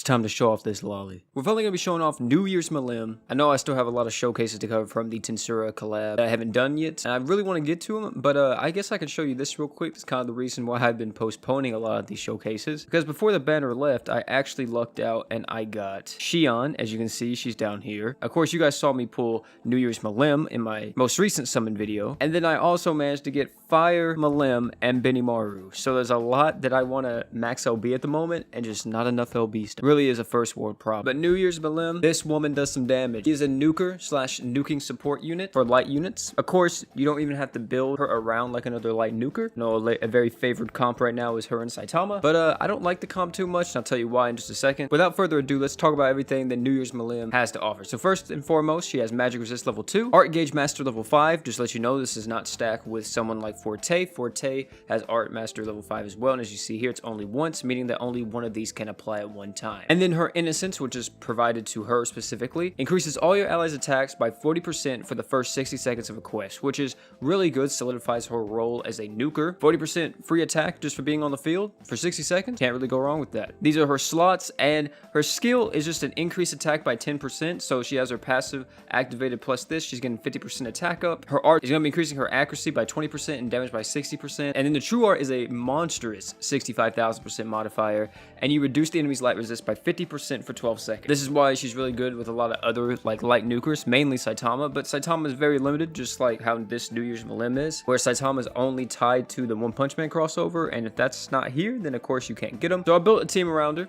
It's time to show off this lolly. We're finally going to be showing off New Year's Milim. I know I still have a lot of showcases to cover from the Tensura collab that I haven't done yet, and I really want to get to them, but I guess I can show you this real quick. It's kind of the reason why I've been postponing a lot of these showcases, because before the banner left, I actually lucked out and I got Xion. As you can see, she's down here. Of course, you guys saw me pull New Year's Milim in my most recent summon video, and then I also managed to get Fire Milim and Benimaru. So there's a lot that I want to max LB at the moment, and just not enough LB stuff. Really is a first world problem. But New Year's Milim, this woman does some damage. She is a nuker slash nuking support unit for light units. Of course, you don't even have to build her around like another light nuker. No, a very favored comp right now is her and Saitama. But I don't like the comp too much, and I'll tell you why in just a second. Without further ado, let's talk about everything that New Year's Milim has to offer. So first and foremost, she has Magic Resist level 2, Art Gauge Master level 5. Just to let you know, this is not stacked with someone like Forte. Forte has Art Master level 5 as well, and as you see here, it's only once, meaning that only one of these can apply at one time. And then her Innocence, which is provided to her specifically, increases all your allies' attacks by 40% for the first 60 seconds of a quest, which is really good, solidifies her role as a nuker. 40% free attack just for being on the field for 60 seconds, can't really go wrong with that. These are her slots, and her skill is just an increased attack by 10%, so she has her passive activated plus this, she's getting 50% attack up. Her art is going to be increasing her accuracy by 20% and damage by 60%, and then the true art is a monstrous 65,000% modifier, and you reduce the enemy's light resist by 50% for 12 seconds. This is why she's really good with a lot of other like light nukers, mainly Saitama, but Saitama is very limited, just like how this New Year's Milim is, where Saitama is only tied to the One Punch Man crossover, and if that's not here, then of course you can't get him. So I built a team around her.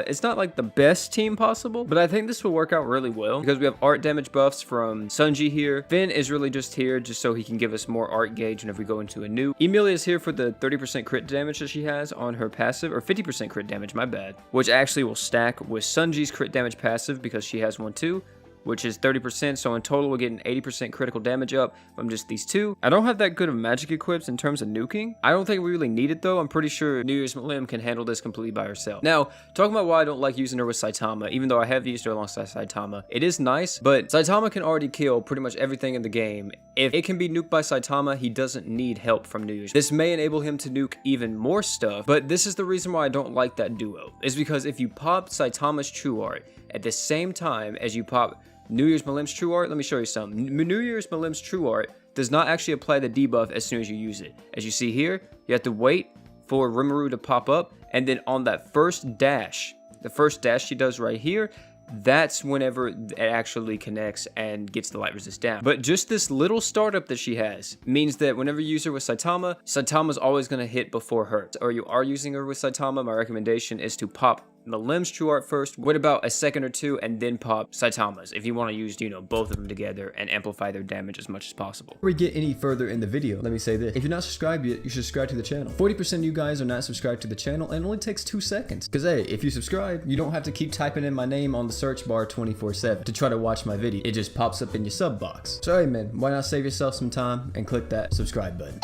It's not like the best team possible, but I think this will work out really well because we have art damage buffs from Sunji here. Finn is really just here just so he can give us more art gauge whenever we go into a new. Emilia is here for the 30% crit damage that she has on her passive, or 50% crit damage, my bad, which actually will stack with Sunji's crit damage passive because she has one too, which is 30%, so in total we're getting 80% critical damage up from just these two. I don't have that good of magic equips in terms of nuking. I don't think we really need it though. I'm pretty sure New Year's Milim can handle this completely by herself. Now, talking about why I don't like using her with Saitama, even though I have used her alongside Saitama, it is nice, but Saitama can already kill pretty much everything in the game. If it can be nuked by Saitama, he doesn't need help from New Year's. This may enable him to nuke even more stuff, but this is the reason why I don't like that duo, is because if you pop Saitama's true art at the same time as you pop New Year's Milim's true art, let me show you something. New Year's Milim's true art does not actually apply the debuff as soon as you use it. As you see here, you have to wait for Rimuru to pop up, and then on that first dash, the first dash she does right here, that's whenever it actually connects and gets the light resist down. But just this little startup that she has means that whenever you use her with Saitama, Saitama's always going to hit before her. Or you are using her with Saitama, my recommendation is to pop Milim's true art first, wait about a second or two, and then pop Saitama's if you want to use, you know, both of them together and amplify their damage as much as possible. Before we get any further in the video, let me say this. If you're not subscribed yet, you should subscribe to the channel. 40% of you guys are not subscribed to the channel, and it only takes 2 seconds. Because hey, if you subscribe, you don't have to keep typing in my name on the search bar 24/7 to try to watch my video. It just pops up in your sub box. So hey man, why not save yourself some time and click that subscribe button.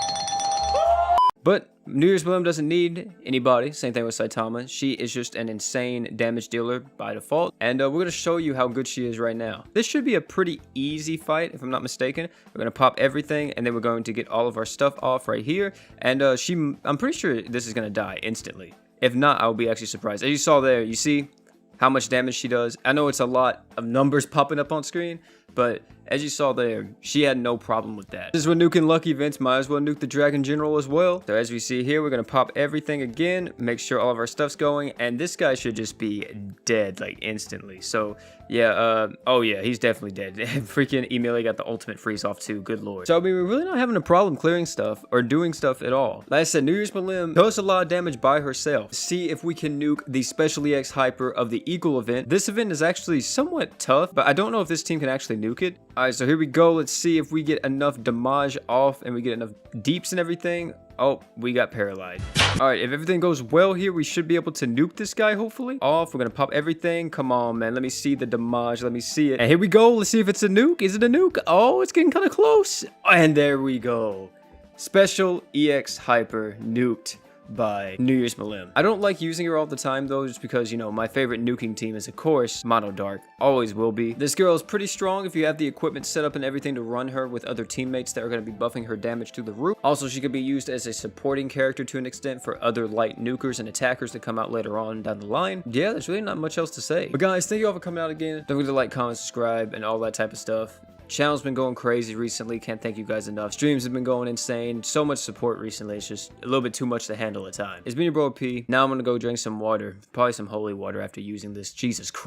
But New Year's Milim doesn't need anybody. Same thing with Saitama. She is just an insane damage dealer by default. And we're going to show you how good she is right now. This should be a pretty easy fight, if I'm not mistaken. We're going to pop everything, and then we're going to get all of our stuff off right here. And I'm pretty sure this is going to die instantly. If not, I'll be actually surprised. As you saw there, you see how much damage she does. I know it's a lot of numbers popping up on screen, but as you saw there, she had no problem with that. This is when nuking lucky events, might as well nuke the Dragon General as well. So as we see here, we're going to pop everything again, make sure all of our stuff's going, and this guy should just be dead like instantly. So yeah, oh yeah, he's definitely dead. Freaking Emilia got the ultimate freeze off too, good lord. So I mean, we're really not having a problem clearing stuff or doing stuff at all. Like I said, New Year's Milim does a lot of damage by herself. See if we can nuke the Special EX Hyper of the Eagle event. This event is actually somewhat tough, but I don't know if this team can actually nuke it. Alright, so here we go. Let's see if we get enough damage off and we get enough deeps and everything. Oh, we got paralyzed. Alright, if everything goes well here, we should be able to nuke this guy, hopefully. Off, we're gonna pop everything. Come on, man. Let me see the damage. Let me see it. And here we go. Let's see if it's a nuke. Is it a nuke? Oh, it's getting kind of close. And there we go. Special EX Hyper nuked by New Year's Milim. I don't like using her all the time though, just because, you know, my favorite nuking team is of course Mono Dark. Always will be. This girl is pretty strong if you have the equipment set up and everything to run her with other teammates that are going to be buffing her damage through the roof. Also, she could be used as a supporting character to an extent for other light nukers and attackers that come out later on down the line. Yeah, there's really not much else to say. But guys, thank you all for coming out again. Don't forget to like, comment, subscribe, and all that type of stuff. Channel's been going crazy recently. Can't thank you guys enough. Streams have been going insane. So much support recently. It's just a little bit too much to handle at times. It's been your bro P. Now I'm gonna go drink some water. Probably some holy water after using this. Jesus Christ.